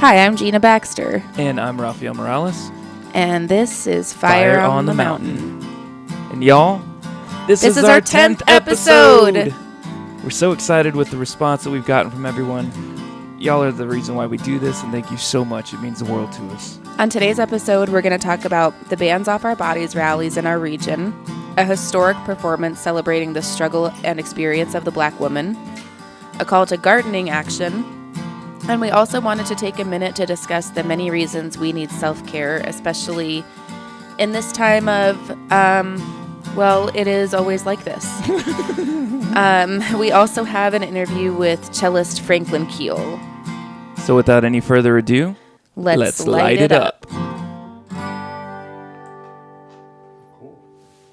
Hi, I'm Gina Baxter. And I'm Rafael Morales. And this is Fire on the Mountain. And y'all, this is our 10th episode! We're so excited with the response that we've gotten from everyone. Y'all are the reason why we do this, and thank you so much. It means the world to us. On today's episode, we're going to talk about the Bands Off Our Bodies rallies in our region, a historic performance celebrating the struggle and experience of the Black woman, a call to gardening action, and we also wanted to take a minute to discuss the many reasons we need self-care, especially in this time of, it is always like this. We also have an interview with cellist Franklin Keel. So without any further ado, let's light it up.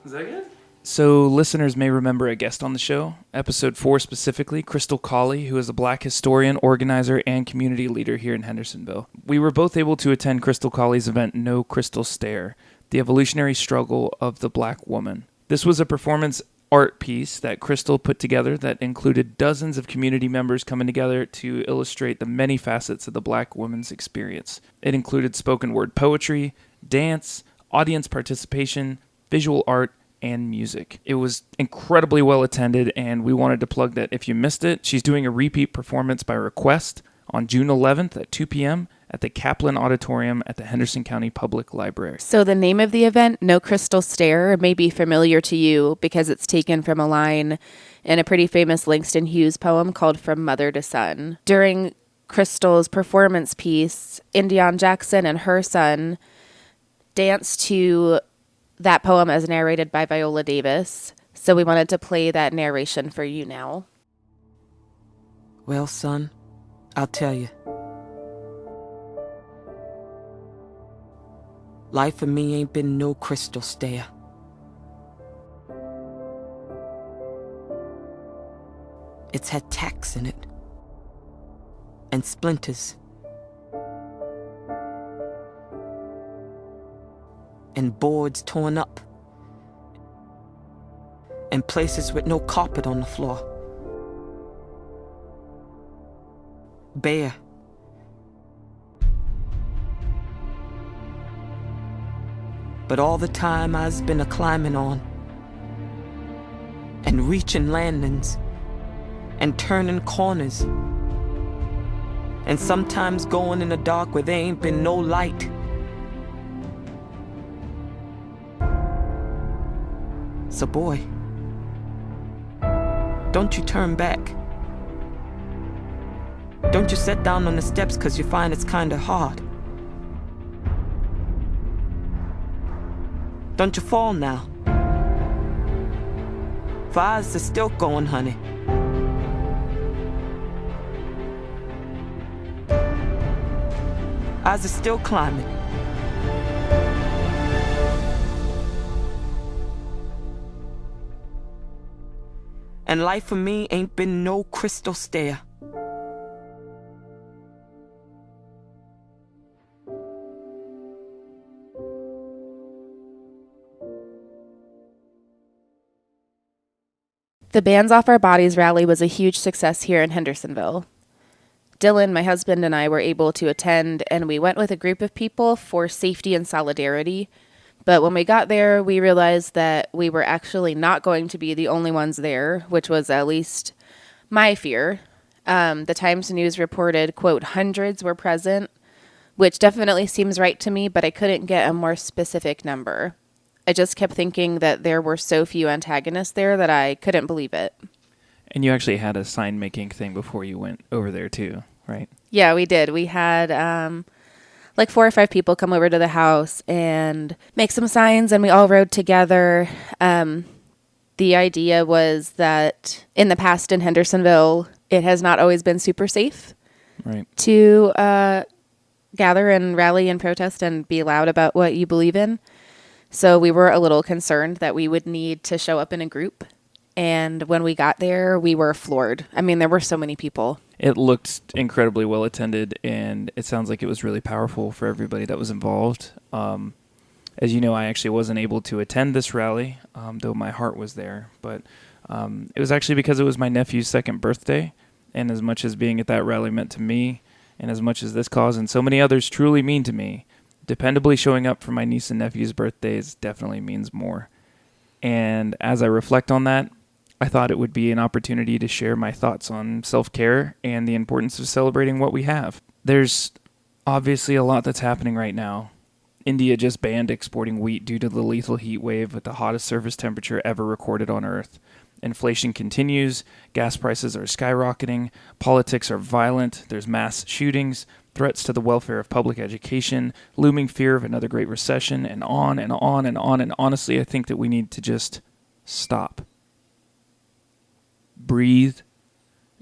Is that good? So listeners may remember a guest on the show, episode 4 specifically, Crystal Cawley, who is a Black historian, organizer, and community leader here in Hendersonville. We were both able to attend Crystal Cawley's event, No Crystal Stare, the evolutionary struggle of the Black woman. This was a performance art piece that Crystal put together that included dozens of community members coming together to illustrate the many facets of the Black woman's experience. It included spoken word poetry, dance, audience participation, visual art, and music. It was incredibly well attended, and we wanted to plug that if you missed it, she's doing a repeat performance by request on June 11th at 2 p.m. at the Kaplan Auditorium at the Henderson County Public Library. So the name of the event, No Crystal Stare, may be familiar to you because it's taken from a line in a pretty famous Langston Hughes poem called From Mother to Son. During Crystal's performance piece, Indiana Jackson and her son danced to that poem as narrated by Viola Davis. So we wanted to play that narration for you now. Well, son, I'll tell you. Life for me ain't been no crystal stare. It's had tacks in it. And splinters. And boards torn up. And places with no carpet on the floor. Bare. But all the time I's been a-climbing on. And reaching landings. And turning corners. And sometimes going in the dark where there ain't been no light. So boy, don't you turn back. Don't you sit down on the steps 'cause you find it's kinda hard. Don't you fall now. For I's still going, honey. I's still climbing. And life for me ain't been no crystal stare. The Bands Off Our Bodies rally was a huge success here in Hendersonville. Dylan, my husband, and I were able to attend, and we went with a group of people for safety and solidarity. But when we got there, we realized that we were actually not going to be the only ones there, which was at least my fear. The Times News reported, quote, hundreds were present, which definitely seems right to me, but I couldn't get a more specific number. I just kept thinking that there were so few antagonists there that I couldn't believe it. And you actually had a sign-making thing before you went over there, too, right? Yeah, we did. We had 4 or 5 people come over to the house and make some signs, and we all rode together. The idea was that in the past in Hendersonville, it has not always been super safe to gather and rally and protest and be loud about what you believe in. So we were a little concerned that we would need to show up in a group. And when we got there, we were floored. I mean, there were so many people. It looked incredibly well attended, and it sounds like it was really powerful for everybody that was involved. As you know, I actually wasn't able to attend this rally, though my heart was there. But it was actually because it was my nephew's 2nd birthday, and as much as being at that rally meant to me And as much as this cause and so many others truly mean to me, dependably showing up for my niece and nephew's birthdays definitely means more. And as I reflect on that, I thought it would be an opportunity to share my thoughts on self-care and the importance of celebrating what we have. There's obviously a lot that's happening right now. India just banned exporting wheat due to the lethal heat wave with the hottest surface temperature ever recorded on Earth. Inflation continues, gas prices are skyrocketing, politics are violent, there's mass shootings, threats to the welfare of public education, looming fear of another great recession, and on and on and on. And honestly, I think that we need to just stop. Breathe,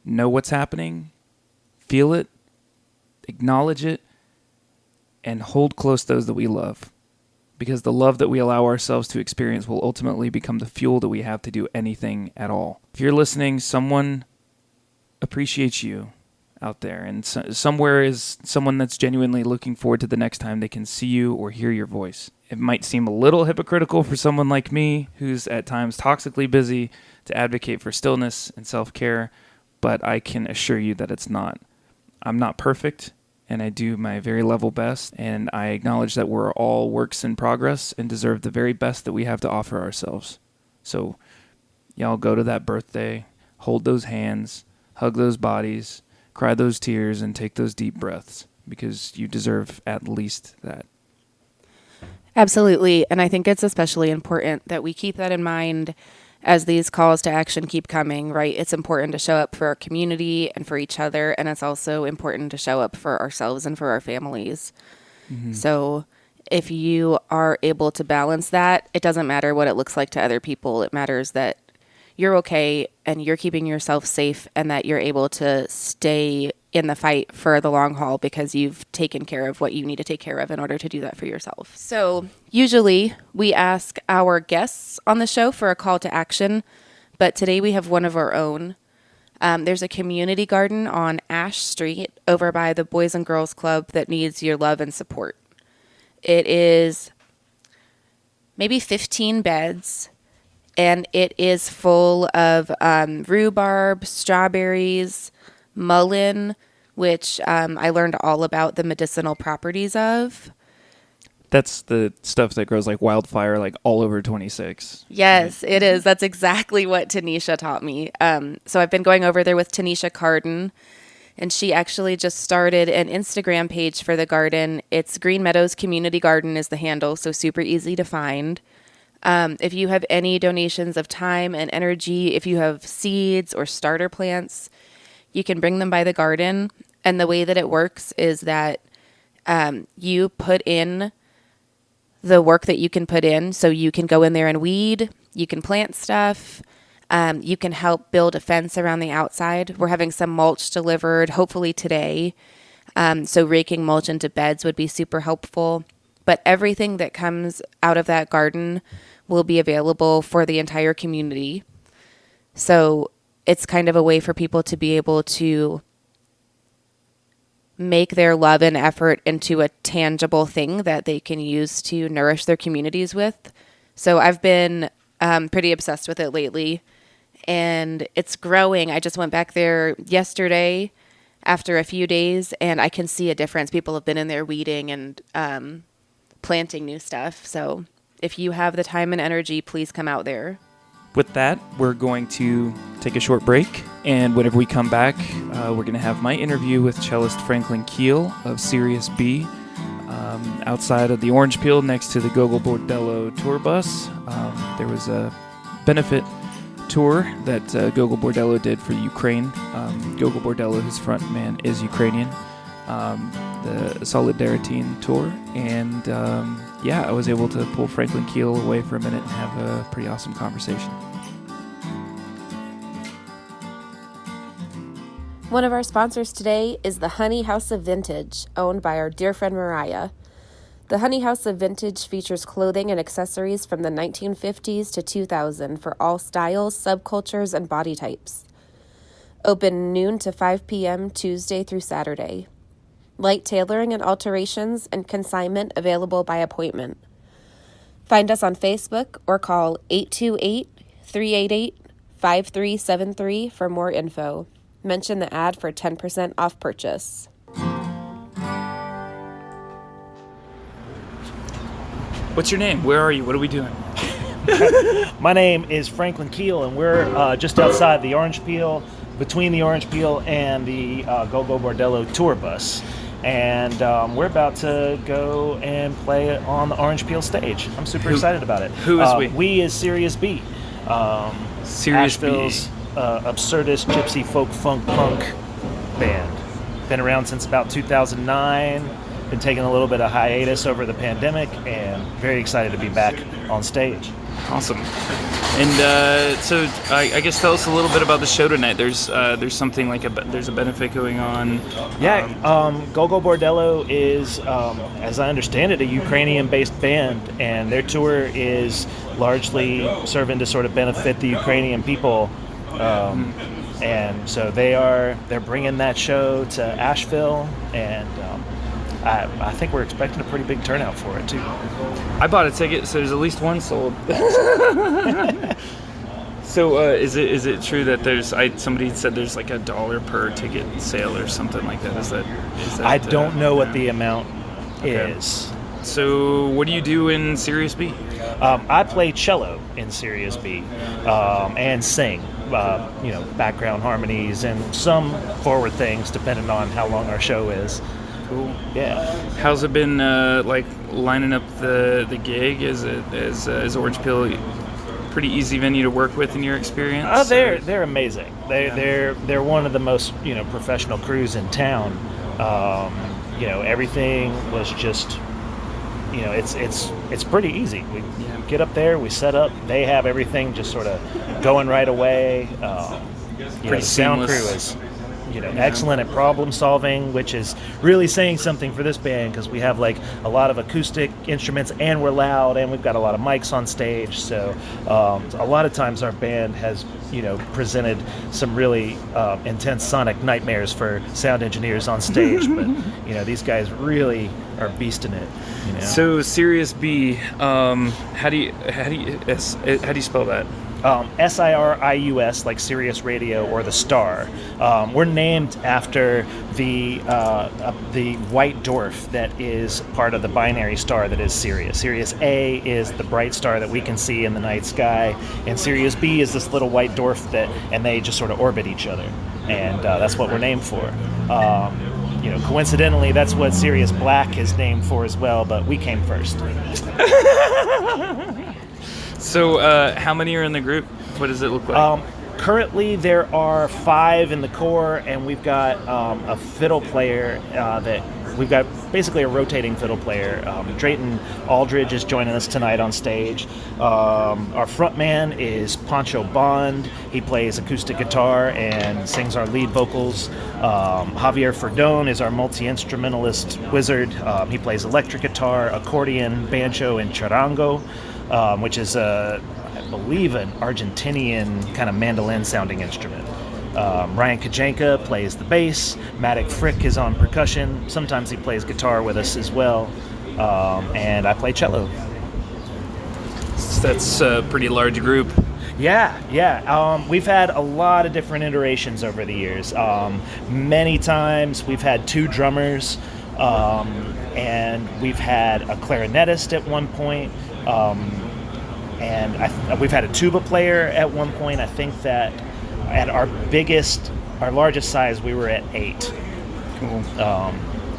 know what's happening, feel it, acknowledge it, and hold close those that we love. Because the love that we allow ourselves to experience will ultimately become the fuel that we have to do anything at all. If you're listening, someone appreciates you out there, and somewhere is someone that's genuinely looking forward to the next time they can see you or hear your voice. It might seem a little hypocritical for someone like me, who's at times toxically busy, to advocate for stillness and self-care, but I can assure you that it's not. I'm not perfect, and I do my very level best, and I acknowledge that we're all works in progress and deserve the very best that we have to offer ourselves. So, y'all go to that birthday, hold those hands, hug those bodies, cry those tears, and take those deep breaths, because you deserve at least that. Absolutely. And I think it's especially important that we keep that in mind as these calls to action keep coming, right? It's important to show up for our community and for each other. And it's also important to show up for ourselves and for our families. Mm-hmm. So if you are able to balance that, it doesn't matter what it looks like to other people. It matters that you're okay and you're keeping yourself safe and that you're able to stay in the fight for the long haul because you've taken care of what you need to take care of in order to do that for yourself. So usually we ask our guests on the show for a call to action, but today we have one of our own. There's a community garden on Ash Street over by the Boys and Girls Club that needs your love and support. It is maybe 15 beds, and it is full of rhubarb, strawberries, mullein, which I learned all about the medicinal properties of. That's the stuff that grows like wildfire, like all over 26. Yes, right? It is. That's exactly what Tanisha taught me. So I've been going over there with Tanisha Carden, and she actually just started an Instagram page for the garden. It's Green Meadows Community Garden is the handle, so super easy to find. If you have any donations of time and energy, if you have seeds or starter plants, you can bring them by the garden. And the way that it works is that you put in the work that you can put in. So you can go in there and weed, you can plant stuff, you can help build a fence around the outside. We're having some mulch delivered, hopefully today. So raking mulch into beds would be super helpful. But everything that comes out of that garden will be available for the entire community. So it's kind of a way for people to be able to make their love and effort into a tangible thing that they can use to nourish their communities with. So I've been pretty obsessed with it lately, and it's growing. I just went back there yesterday after a few days, and I can see a difference. People have been in there weeding and planting new stuff. So if you have the time and energy, please come out there. With that, we're going to take a short break, and whenever we come back, we're going to have my interview with cellist Franklin Keel of Sirius B outside of the Orange Peel next to the Gogol Bordello tour bus. There was a benefit tour that Gogol Bordello did for Ukraine. Gogol Bordello, whose front man is Ukrainian, the Solidarity tour, and I was able to pull Franklin Keel away for a minute and have a pretty awesome conversation. One of our sponsors today is the Honey House of Vintage, owned by our dear friend Mariah. The Honey House of Vintage features clothing and accessories from the 1950s to 2000 for all styles, subcultures, and body types. Open noon to 5 p.m. Tuesday through Saturday. Light tailoring and alterations and consignment available by appointment. Find us on Facebook or call 828-388-5373 for more info. Mention the ad for 10% off purchase. What's your name? Where are you? What are we doing? My name is Franklin Keel, and we're just outside the Orange Peel, between the Orange Peel and the Go-Go Bordello tour bus. And we're about to go and play it on the Orange Peel stage. I'm super excited about it. Who is we? We is Sirius B. Sirius Asheville's absurdist gypsy folk funk punk band. Been around since about 2009. Been taking a little bit of hiatus over the pandemic, and very excited to be back on stage. Awesome. And so I guess tell us a little bit about the show tonight. There's something like there's a benefit going on. Go-Go Bordello is, as I understand it, a Ukrainian-based band, and their tour is largely serving to sort of benefit the Ukrainian people. And so they're bringing that show to Asheville, and I think we're expecting a pretty big turnout for it too. I bought a ticket, so there's at least one sold. So is it true that somebody said there's like $1 per ticket sale or something like that? Is that I don't know what the amount Okay. is. So what do you do in Sirius B? I play cello in Sirius B, and sing, background harmonies and some forward things depending on how long our show is. Cool. Yeah. How's it been like lining up the gig? Is Orange Peel a pretty easy venue to work with in your experience? They're amazing. They're one of the most professional crews in town. Everything was just it's pretty easy. We get up there, we set up. They have everything just sort of going right away. The sound crew is excellent at problem solving, which is really saying something for this band because we have like a lot of acoustic instruments and we're loud and we've got a lot of mics on stage. So a lot of times our band has presented some really intense sonic nightmares for sound engineers on stage, but these guys really are beasting it. So Sirius B, how do you spell that? SIRIUS, like Sirius Radio or the Star. We're named after the White Dwarf that is part of the binary star that is Sirius. Sirius A is the bright star that we can see in the night sky, and Sirius B is this little white dwarf and they just sort of orbit each other, and that's what we're named for. Coincidentally, that's what Sirius Black is named for as well, but we came first. So, how many are in the group? What does it look like? Currently, there are 5 in the core, and we've got a fiddle player we've got basically a rotating fiddle player. Drayton Aldridge is joining us tonight on stage. Our frontman is Pancho Bond. He plays acoustic guitar and sings our lead vocals. Javier Ferdone is our multi-instrumentalist wizard. He plays electric guitar, accordion, banjo, and charango. Which is, I believe, an Argentinian kind of mandolin-sounding instrument. Ryan Kajanka plays the bass. Matic Frick is on percussion. Sometimes he plays guitar with us as well. And I play cello. That's a pretty large group. Yeah. We've had a lot of different iterations over the years. Many times we've had 2 drummers, and we've had a clarinetist at one point. And we've had a tuba player at one point. I think that at our largest size, we were at 8. Cool.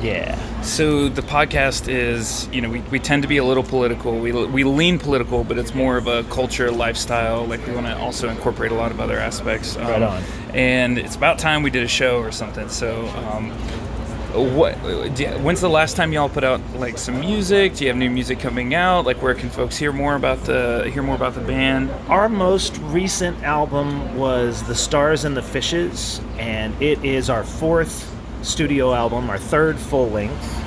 Yeah. So the podcast is, we tend to be a little political. We lean political, but it's more of a culture, lifestyle. Like we want to also incorporate a lot of other aspects. Right on. And it's about time we did a show or something. So, when's the last time y'all put out like some music? Do you have new music coming out? Like, where can folks hear more about the band? Our most recent album was The Stars and the Fishes, and it is our 4th studio album, our 3rd full length.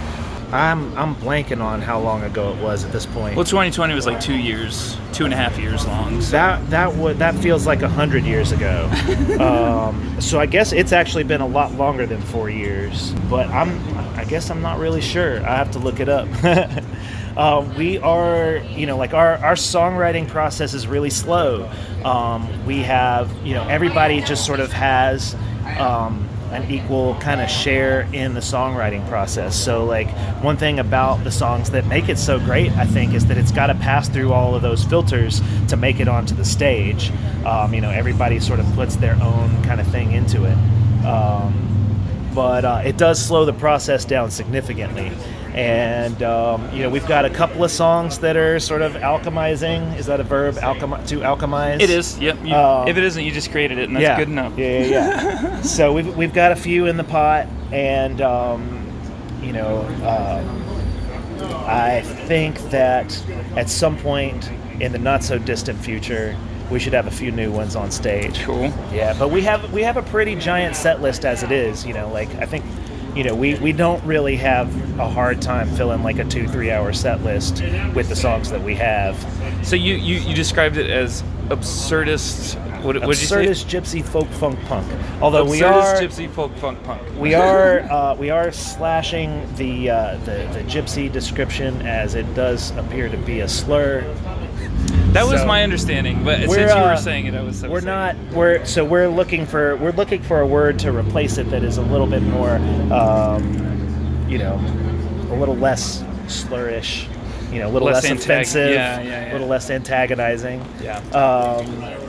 I'm blanking on how long ago it was at this point. Well, 2020 was like 2.5 years long. So. That feels like 100 years ago. So I guess it's actually been a lot longer than 4 years. But I guess I'm not really sure. I have to look it up. We are, our songwriting process is really slow. We have, everybody just sort of has an equal kind of share in the songwriting process. So like one thing about the songs that make it so great, I think, is that it's got to pass through all of those filters to make it onto the stage. Everybody sort of puts their own kind of thing into it. But it does slow the process down significantly. And, we've got a couple of songs that are sort of alchemizing. Is that a verb, to alchemize? It is, yep. If it isn't, you just created it, and that's good enough. Yeah. So we've got a few in the pot, and, I think that at some point in the not-so-distant future, we should have a few new ones on stage. Cool. Yeah, but we have a pretty giant set list as it is. I think, we don't really have a hard time filling like a 2-3 hour set list with the songs that we have. So you described it as absurdist. What did you say? Absurdist gypsy folk funk punk. Although absurdist gypsy folk funk punk. We are slashing the gypsy description, as it does appear to be a slur. That was my understanding, but since you were saying it, I was. We're looking for a word to replace it that is a little bit more, a little less slurish, a little less offensive, a little less antagonizing. Yeah.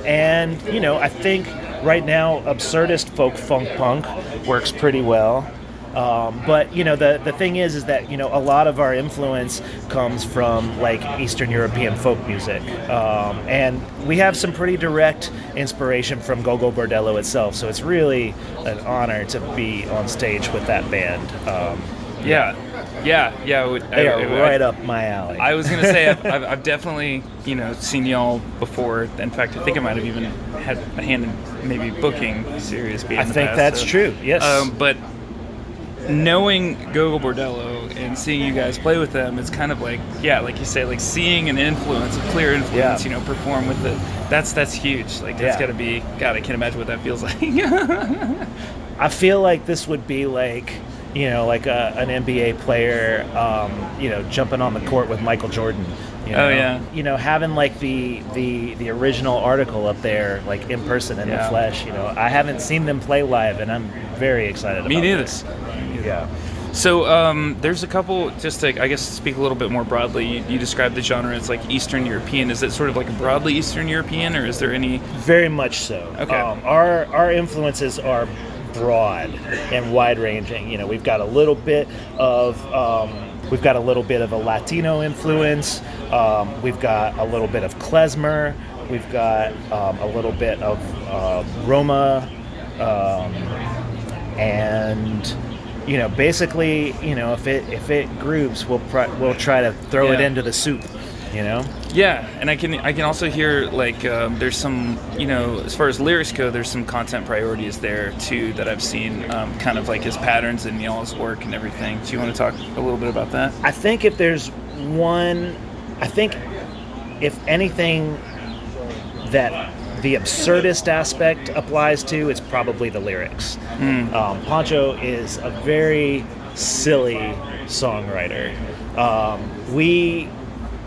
And I think right now absurdist folk funk punk works pretty well. But the thing is that a lot of our influence comes from like Eastern European folk music, and we have some pretty direct inspiration from Go-Go Bordello itself. So it's really an honor to be on stage with that band. They are right up my alley. I was gonna say I've definitely seen y'all before. In fact, I think I might have even had a hand in maybe booking Serious Beat. I think that's true. Yes, but knowing Go-Go Bordello and seeing you guys play with them, it's kind of like, like you say, like seeing an influence, a clear influence, perform with it. That's huge. Like that's gotta be. God, I can't imagine what that feels like. I feel like this would be like, like an NBA player, jumping on the court with Michael Jordan. Having like the original article up there, like in person in the flesh. I haven't seen them play live, and I'm very excited about this. Yeah. So there's a couple, just to, I guess, speak a little bit more broadly, you described the genre as like Eastern European. Is it sort of like broadly Eastern European, or is there any? Very much so. Okay. Our influences are broad and wide-ranging. We've got a little bit of a Latino influence. We've got a little bit of klezmer. We've got a little bit of Roma, and basically, if it grooves, we'll try to throw it into the soup. Yeah, and I can also hear like there's some, as far as lyrics go, there's some content priorities there too that I've seen, kind of like as patterns in y'all's work and everything. Do you want to talk a little bit about that? I think if anything that the absurdist aspect applies to, it's probably the lyrics. Pancho is a very silly songwriter. We,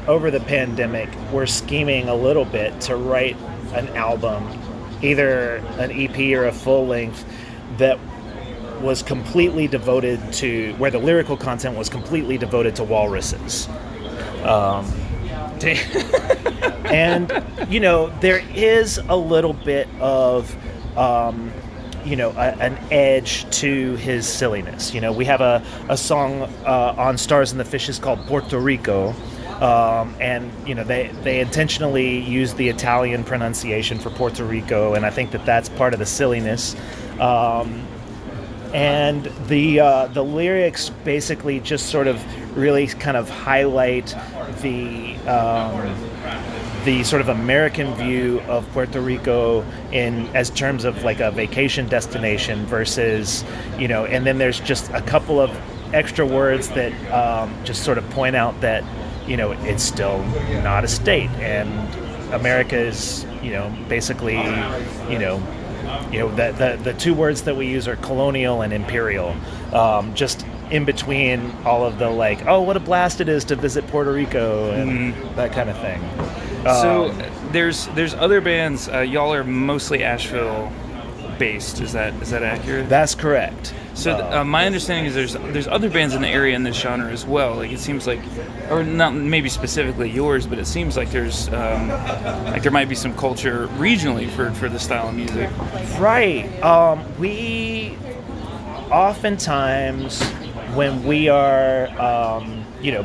over the pandemic, were scheming a little bit to write an album, either an EP or a full length, that was completely devoted to, where the lyrical content was completely devoted to walruses. And, there is a little bit of, an edge to his silliness. We have a song on Stars and the Fishes called Puerto Rico, and, they intentionally use the Italian pronunciation for Puerto Rico, and I think that that's part of the silliness. And the lyrics basically just sort of really kind of highlight the sort of American view of Puerto Rico as terms of like a vacation destination versus, and then there's just a couple of extra words that just sort of point out that, it's still not a state, and America is, basically, the two words that we use are colonial and imperial. Just in between all of the like, oh, what a blast it is to visit Puerto Rico and that kind of thing. So there's other bands. Y'all are mostly Asheville based. Is that accurate? That's correct. So my understanding is there's other bands in the area in this genre as well. Like it seems like, or not maybe specifically yours, but it seems like there's like there might be some culture regionally for this style of music. Right. We oftentimes, when we are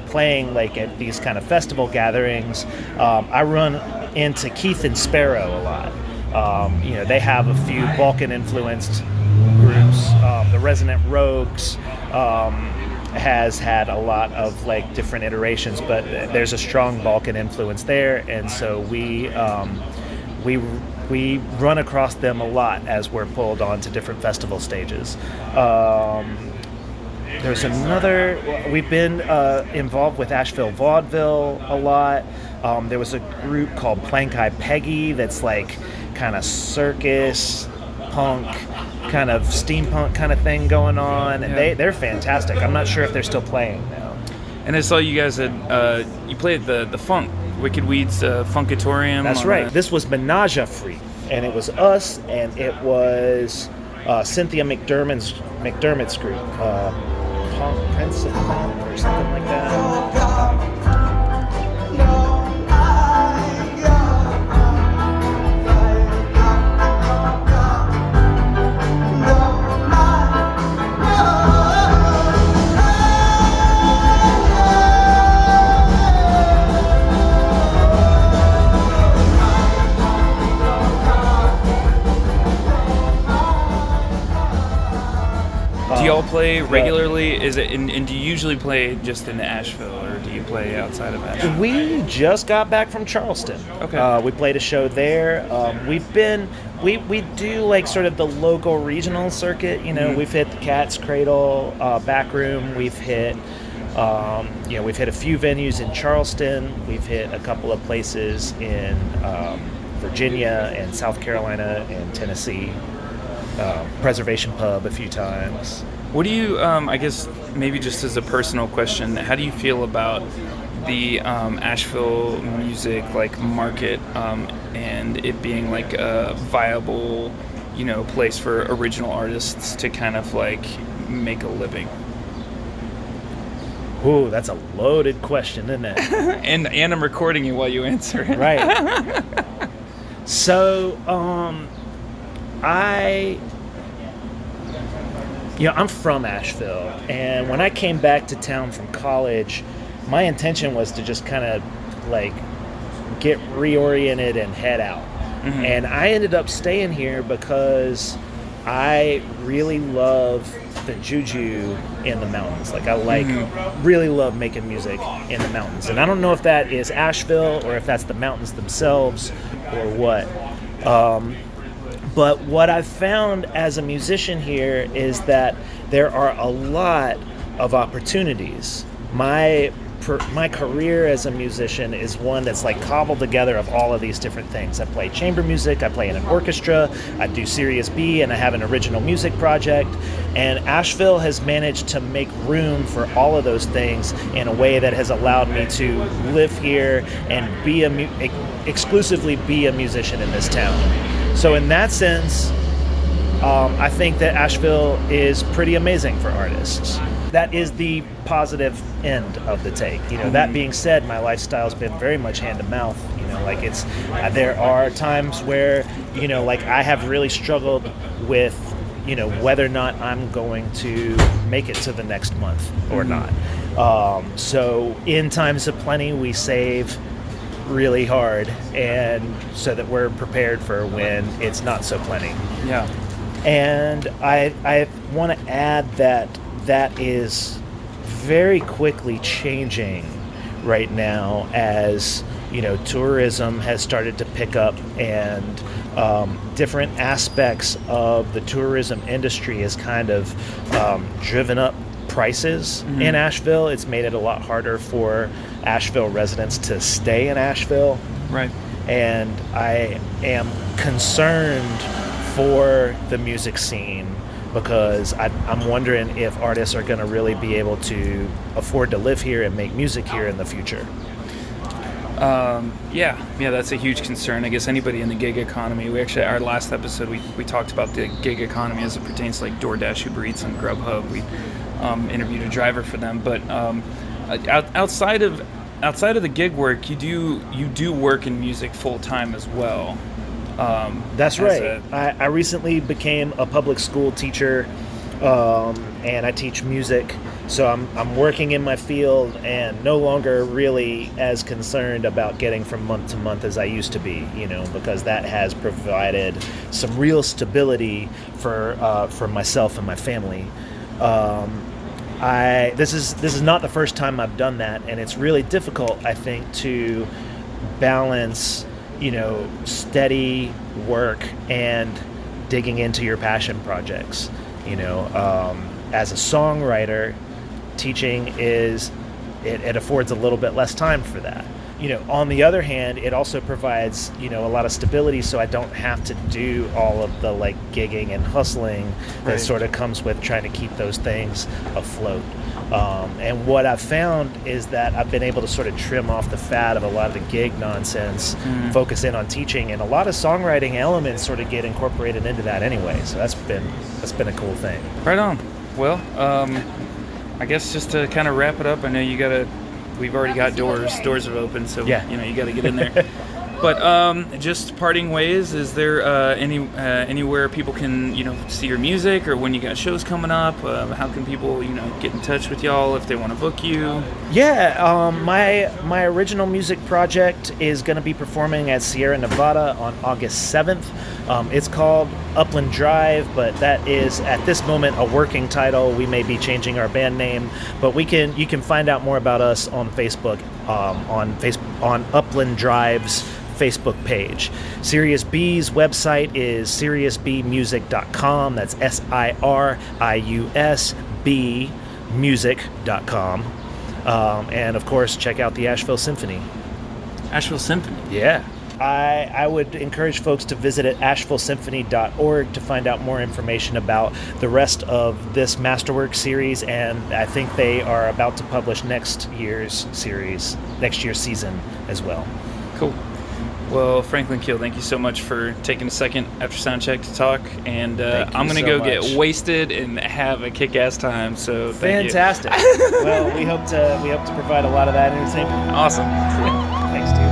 playing like at these kind of festival gatherings, I run into Keith and Sparrow a lot. They have a few Balkan influenced groups. The Resonant Rogues has had a lot of like different iterations, but there's a strong Balkan influence there, and so we run across them a lot as we're pulled onto different festival stages. There's another. We've been involved with Asheville Vaudeville a lot. There was a group called Plank Eye Peggy that's like kind of circus punk, kind of steampunk kind of thing going on, and they're fantastic. I'm not sure if they're still playing now. And I saw you guys had you played the Funk Wicked Weeds Funkatorium. That's right. This was Menage a Freak, and it was us, and it was Cynthia McDermott's group, Prince of Punk or something like that. Do y'all play regularly? Is it? And do you usually play just in Asheville, or do you play outside of Asheville? We just got back from Charleston. Okay. We played a show there. We do like sort of the local regional circuit. We've hit the Cat's Cradle, Backroom. We've hit a few venues in Charleston. We've hit a couple of places in Virginia and South Carolina and Tennessee. Preservation Pub a few times. What do you, I guess maybe just as a personal question, how do you feel about the Asheville music like market and it being like a viable, place for original artists to kind of like make a living? Ooh, that's a loaded question, isn't it? and I'm recording you while you answer it. Right. So, I'm from Asheville, and when I came back to town from college, my intention was to just kind of like get reoriented and head out. Mm-hmm. And I ended up staying here because I really love the juju in the mountains. Like I really love making music in the mountains. And I don't know if that is Asheville or if that's the mountains themselves or what. But what I've found as a musician here is that there are a lot of opportunities. My career as a musician is one that's like cobbled together of all of these different things. I play chamber music, I play in an orchestra, I do Sirius B, and I have an original music project. And Asheville has managed to make room for all of those things in a way that has allowed me to live here and be exclusively be a musician in this town. So in that sense, I think that Asheville is pretty amazing for artists. That is the positive end of the take. That being said, my lifestyle's been very much hand to mouth. There are times where, I have really struggled with, whether or not I'm going to make it to the next month or not. So in times of plenty, we save really hard, and so that we're prepared for when it's not so plenty. Yeah. And I want to add that is very quickly changing right now as tourism has started to pick up, and different aspects of the tourism industry has kind of driven up prices in Asheville. It's made it a lot harder for Asheville residents to stay in Asheville. Right. And I am concerned for the music scene because I'm wondering if artists are going to really be able to afford to live here and make music here in the future. Yeah, that's a huge concern. I guess anybody in the gig economy. We actually, our last episode, we talked about the gig economy as it pertains to like DoorDash, Uber Eats, and Grubhub. We interviewed a driver for them, but outside of the gig work, you do work in music full time as well. That's right. I recently became a public school teacher, and I teach music. So I'm working in my field and no longer really as concerned about getting from month to month as I used to be, because that has provided some real stability for myself and my family. This is not the first time I've done that, and it's really difficult, I think, to balance, steady work and digging into your passion projects. As a songwriter, teaching it affords a little bit less time for that. On the other hand, it also provides, a lot of stability, so I don't have to do all of the like gigging and hustling that sort of comes with trying to keep those things afloat. And what I've found is that I've been able to sort of trim off the fat of a lot of the gig nonsense, focus in on teaching, and a lot of songwriting elements sort of get incorporated into that anyway. So that's been a cool thing. Right on. Well, I guess just to kind of wrap it up, I know we've already got doors have opened, so yeah. You got to get in there. But just parting ways, is there anywhere people can see your music, or when you got shows coming up? How can people get in touch with y'all if they want to book you? Yeah, my original music project is going to be performing at Sierra Nevada on August 7th. It's called Upland Drive, but that is at this moment a working title. We may be changing our band name, but you can find out more about us on Facebook, on Upland Drive's Facebook page. Sirius B's website is SiriusBmusic.com. That's SIRIUSB music.com. And of course, check out the Asheville Symphony. Asheville Symphony? Yeah. I would encourage folks to visit at ashevillesymphony.org to find out more information about the rest of this Masterwork series, and I think they are about to publish next year's season as well. Cool. Well, Franklin Keel, thank you so much for taking a second after sound check to talk, and I'm going to go get wasted and have a kick-ass time, so thank Fantastic. Well, we hope to provide a lot of that entertainment. Awesome. Thanks, dude.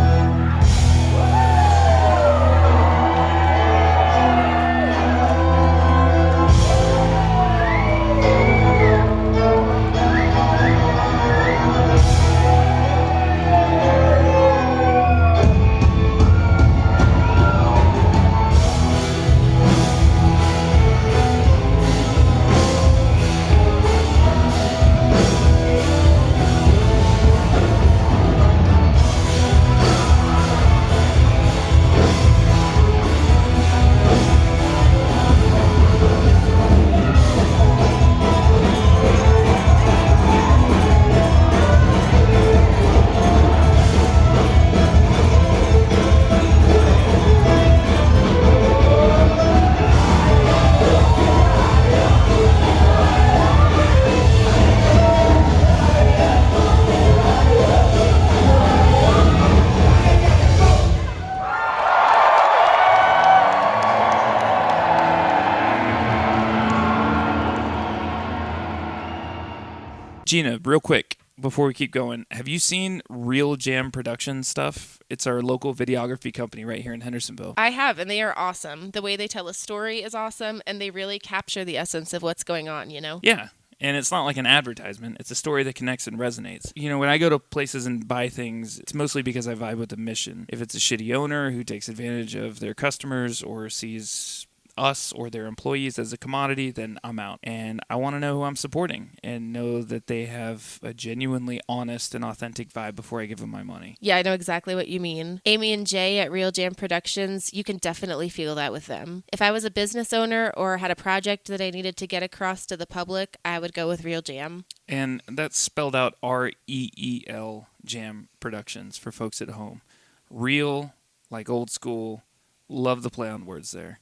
Gina, real quick, before we keep going, have you seen Real Jam Production stuff? It's our local videography company right here in Hendersonville. I have, and they are awesome. The way they tell a story is awesome, and they really capture the essence of what's going on, Yeah. And it's not like an advertisement. It's a story that connects and resonates. When I go to places and buy things, it's mostly because I vibe with the mission. If it's a shitty owner who takes advantage of their customers or sees us or their employees as a commodity, then I'm out. And I want to know who I'm supporting and know that they have a genuinely honest and authentic vibe before I give them my money. Yeah, I know exactly what you mean. Amy and Jay at Real Jam Productions, you can definitely feel that with them. If I was a business owner or had a project that I needed to get across to the public, I would go with Real Jam. And that's spelled out REEL Jam Productions for folks at home. Real, like old school. Love the play on words there.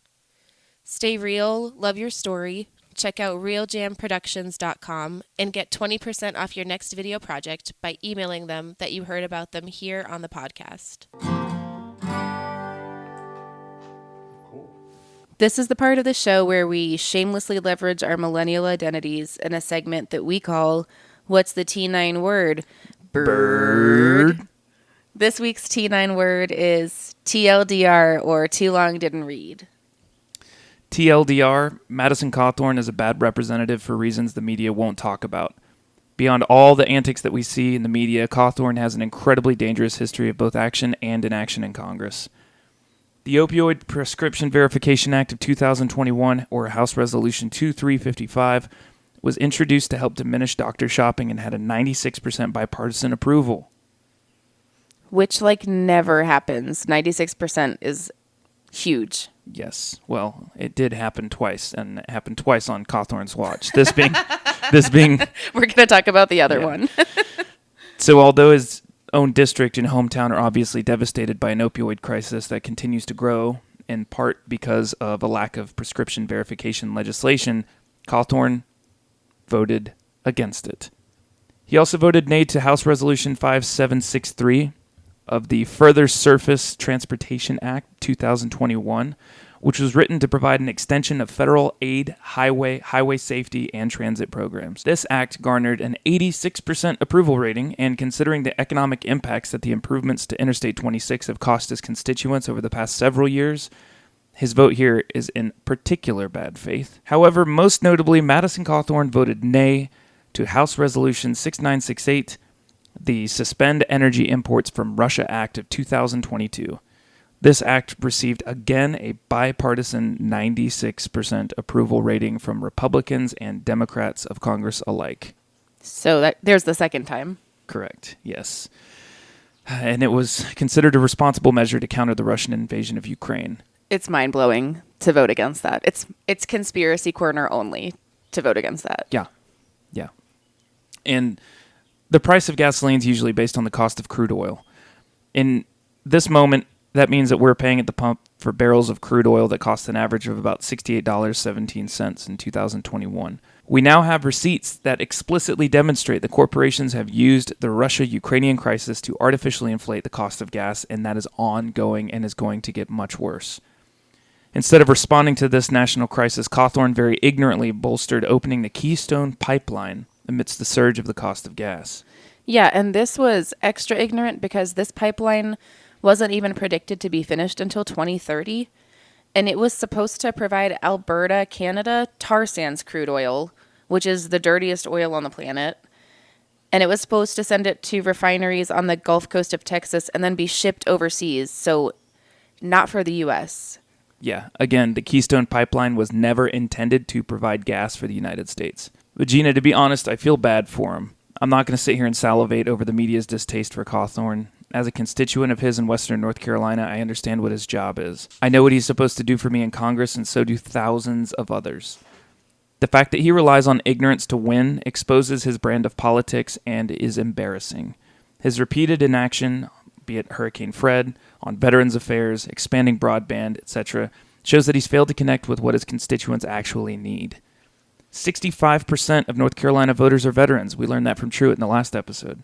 Stay real, love your story, check out realjamproductions.com and get 20% off your next video project by emailing them that you heard about them here on the podcast. This is the part of the show where we shamelessly leverage our millennial identities in a segment that we call What's the T9 Word? Bird. This week's T9 word is TLDR, or Too Long Didn't Read. TLDR, Madison Cawthorn is a bad representative for reasons the media won't talk about. Beyond all the antics that we see in the media, Cawthorn has an incredibly dangerous history of both action and inaction in Congress. The Opioid Prescription Verification Act of 2021, or House Resolution 2355, was introduced to help diminish doctor shopping and had a 96% bipartisan approval. Which, never happens. 96% is huge. Yes. Well, it did happen twice, and it happened twice on Cawthorn's watch. This being... We're going to talk about the other one. So although his own district and hometown are obviously devastated by an opioid crisis that continues to grow, in part because of a lack of prescription verification legislation, Cawthorn voted against it. He also voted nay to House Resolution 5763 of the Further Surface Transportation Act 2021, which was written to provide an extension of federal aid, highway safety, and transit programs. This act garnered an 86% approval rating, and considering the economic impacts that the improvements to Interstate 26 have cost his constituents over the past several years, his vote here is in particular bad faith. However, most notably, Madison Cawthorn voted nay to House Resolution 6968, the Suspend Energy Imports from Russia Act of 2022. This act received again a bipartisan 96% approval rating from Republicans and Democrats of Congress alike. So there's the second time. Correct, yes. And it was considered a responsible measure to counter the Russian invasion of Ukraine. It's mind-blowing to vote against that. It's conspiracy corner only to vote against that. Yeah. And the price of gasoline is usually based on the cost of crude oil. In this moment, that means that we're paying at the pump for barrels of crude oil that cost an average of about $68.17 in 2021. We now have receipts that explicitly demonstrate that corporations have used the Russia-Ukrainian crisis to artificially inflate the cost of gas, and that is ongoing and is going to get much worse. Instead of responding to this national crisis, Cawthorn very ignorantly bolstered opening the Keystone Pipeline amidst the surge of the cost of gas. Yeah, and this was extra ignorant because this pipeline wasn't even predicted to be finished until 2030, and it was supposed to provide Alberta, Canada, tar sands crude oil, which is the dirtiest oil on the planet, and it was supposed to send it to refineries on the Gulf Coast of Texas and then be shipped overseas, so not for the U.S. Yeah, again, the Keystone Pipeline was never intended to provide gas for the United States. But Gina, to be honest, I feel bad for him. I'm not going to sit here and salivate over the media's distaste for Cawthorn. As a constituent of his in Western North Carolina, I understand what his job is. I know what he's supposed to do for me in Congress, and so do thousands of others. The fact that he relies on ignorance to win exposes his brand of politics and is embarrassing. His repeated inaction, be it Hurricane Fred, on Veterans Affairs, expanding broadband, etc., shows that he's failed to connect with what his constituents actually need. 65% of North Carolina voters are veterans. We learned that from Truett in the last episode.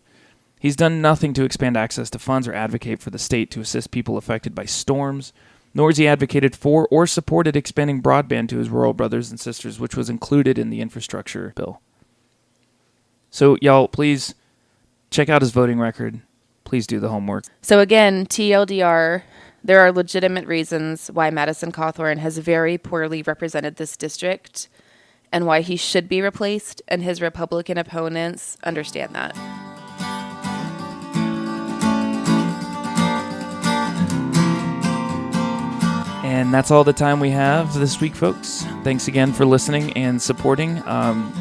He's done nothing to expand access to funds or advocate for the state to assist people affected by storms, nor has he advocated for or supported expanding broadband to his rural brothers and sisters, which was included in the infrastructure bill. So, y'all, please check out his voting record. Please do the homework. So again, TLDR, there are legitimate reasons why Madison Cawthorn has very poorly represented this district and why he should be replaced, and his Republican opponents understand that. And that's all the time we have this week, folks. Thanks again for listening and supporting.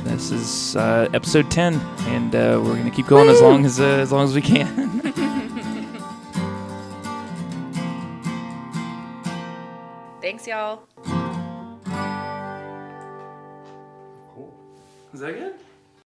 This is episode 10, and we're going to keep going as long as we can. Thanks, y'all. Cool. Is that good?